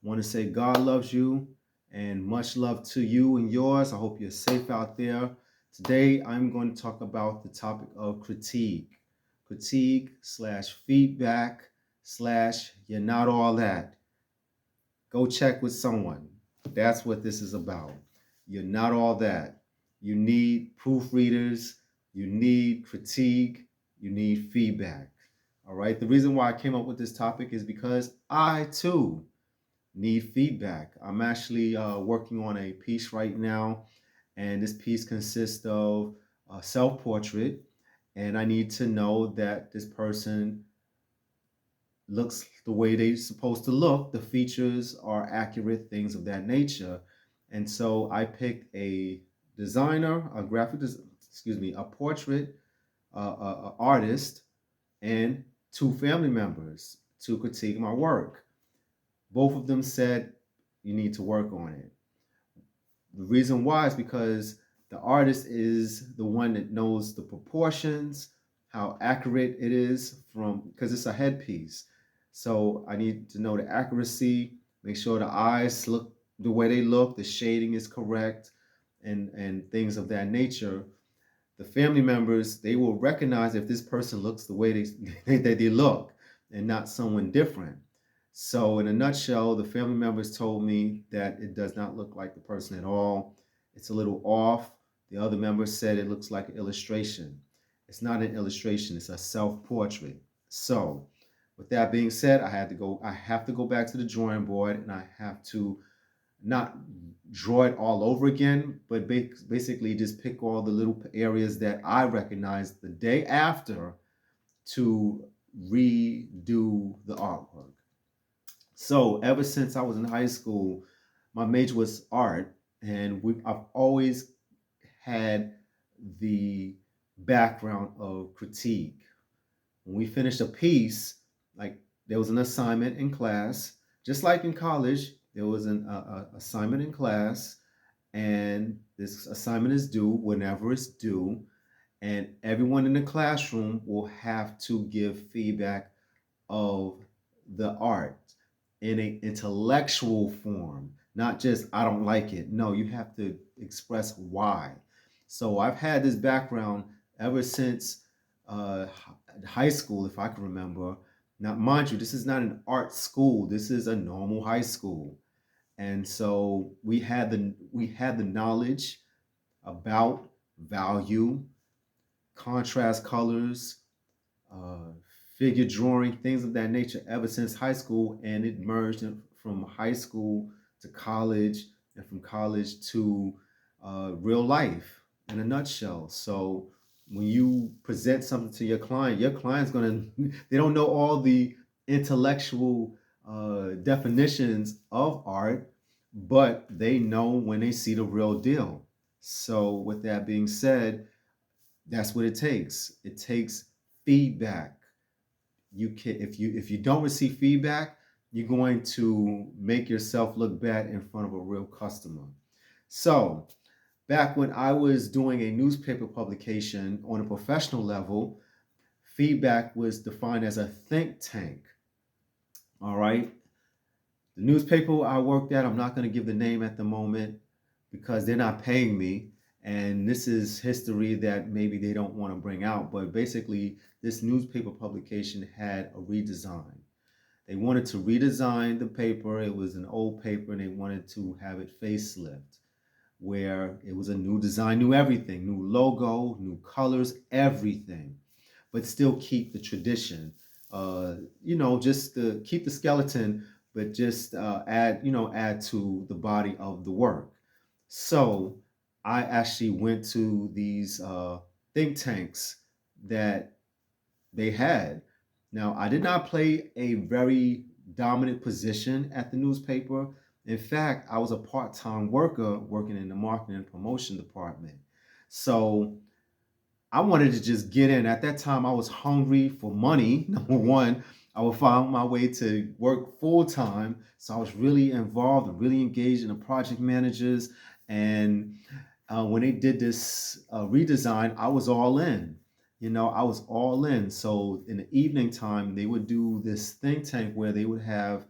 Want to say God loves you and much love to you and yours. I hope you're safe out there. Today, I'm going to talk about the topic of critique slash feedback slash you're not all that. Go check with someone. That's what this is about. You're not all that. You need proofreaders, you need critique, you need feedback. All right. The reason why I came up with this topic is because I too need feedback. I'm actually working on a piece right now, and this piece consists of a self portrait. And I need to know that this person looks the way they're supposed to look, the features are accurate, things of that nature. And so I picked a designer, a portrait artist, and two family members to critique my work. Both of them said you need to work on it. The reason why is because the artist is the one that knows the proportions, how accurate it is from because it's a headpiece. So I need to know the accuracy, make sure the eyes look the way they look, the shading is correct, and things of that nature. The family members they will recognize if this person looks the way they look and not someone different. So in a nutshell, the family members told me that it does not look like the person at all. It's a little off. The other members said it looks like an illustration. It's not an illustration, it's a self-portrait. So with that being said, I have to go back to the drawing board and I have to not draw it all over again, but basically just pick all the little areas that I recognized the day after to redo the artwork. So ever since I was in high school, my major was art, and I've always had the background of critique. When we finished a piece, like there was an assignment in class, just like in college, there was an assignment in class, and this assignment is due whenever it's due, and everyone in the classroom will have to give feedback of the art in an intellectual form, not just I don't like it. No, you have to express why. So I've had this background ever since uh, high school, if I can remember. Now, mind you, this is not an art school. This is a normal high school, and so we had the knowledge about value, contrast colors, uh, figure drawing, things of that nature ever since high school, and it merged from high school to college, and from college to real life in a nutshell. So when you present something to your client's gonna they don't know all the intellectual definitions of art, but they know when they see the real deal. So with that being said, that's what it takes. It takes feedback. You can if you don't receive feedback, you're going to make yourself look bad in front of a real customer. So back when I was doing a newspaper publication on a professional level, feedback was defined as a think tank. All right. The newspaper I worked at, I'm not going to give the name at the moment because they're not paying me. And this is history that maybe they don't want to bring out. But basically, this newspaper publication had a redesign. They wanted to redesign the paper. It was an old paper and they wanted to have it facelift, where it was a new design, new everything, new logo, new colors, everything, but still keep the tradition. Just to keep the skeleton, but just add to the body of the work. So I actually went to these think tanks that they had. Now, I did not play a very dominant position at the newspaper. In fact, I was a part time worker working in the marketing and promotion department. So I wanted to just get in. At that time, I was hungry for money. Number one, I would find my way to work full time. So I was really involved and really engaged in the project managers. And when they did this redesign, I was all in. I was all in. So in the evening time, they would do this think tank where they would have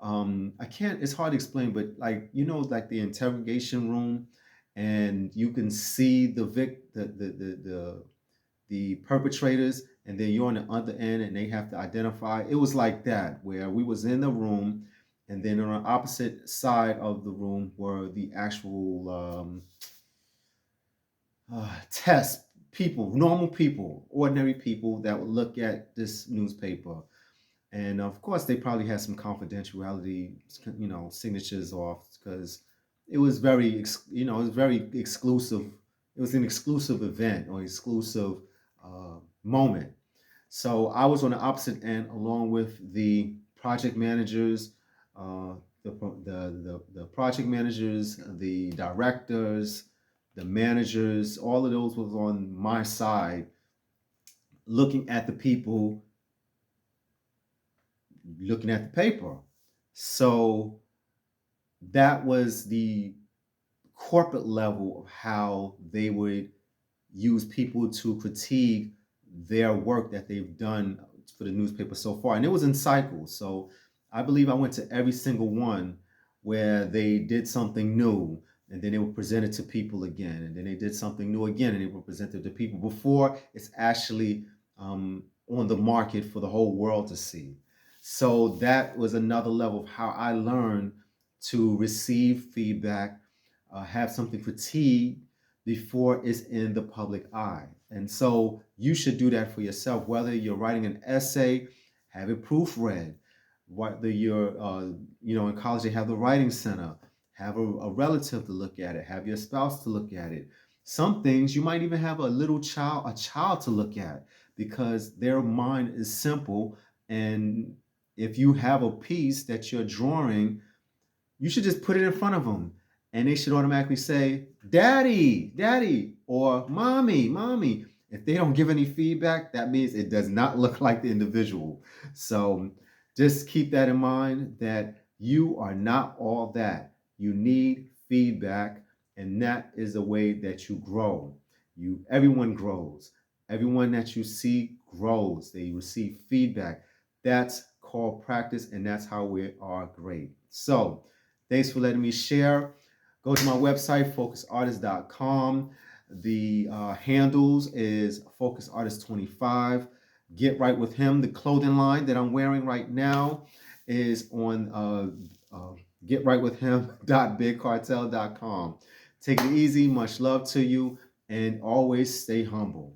I can't, it's hard to explain, but like, like the interrogation room, and you can see the perpetrators, and then you're on the other end and they have to identify. It was like that, where we was in the room, and then on the opposite side of the room were the actual test people, normal people, ordinary people that would look at this newspaper. And of course, they probably had some confidentiality, signatures off, because it was it was very exclusive. It was an exclusive event or exclusive moment. So I was on the opposite end, along with the project managers, uh, the project managers, the directors, the managers. All of those was on my side, looking at the people, looking at the paper. So that was the corporate level of how they would use people to critique their work that they've done for the newspaper so far. And it was in cycles. So I believe I went to every single one where they did something new, and then they would present it to people again. And then they did something new again, and they would present it to people before it's actually on the market for the whole world to see. So that was another level of how I learned to receive feedback, have something critiqued before it's in the public eye. And so you should do that for yourself, whether you're writing an essay, have it proofread, whether you're, in college, they have the writing center, have a relative to look at it, have your spouse to look at it. Some things you might even have a child to look at, because their mind is simple. And if you have a piece that you're drawing, you should just put it in front of them, and they should automatically say, "Daddy, Daddy," or "Mommy, Mommy." If they don't give any feedback, that means it does not look like the individual. So just keep that in mind, that you are not all that. You need feedback, and that is the way that you grow. Everyone grows. Everyone that you see grows. They receive feedback. That's called practice, and that's how we are great. So thanks for letting me share. Go to my website, focusartist.com. The handles is focusartist25. Get right with him. The clothing line that I'm wearing right now is on getrightwithhim.bigcartel.com. Take it easy. Much love to you, and always stay humble.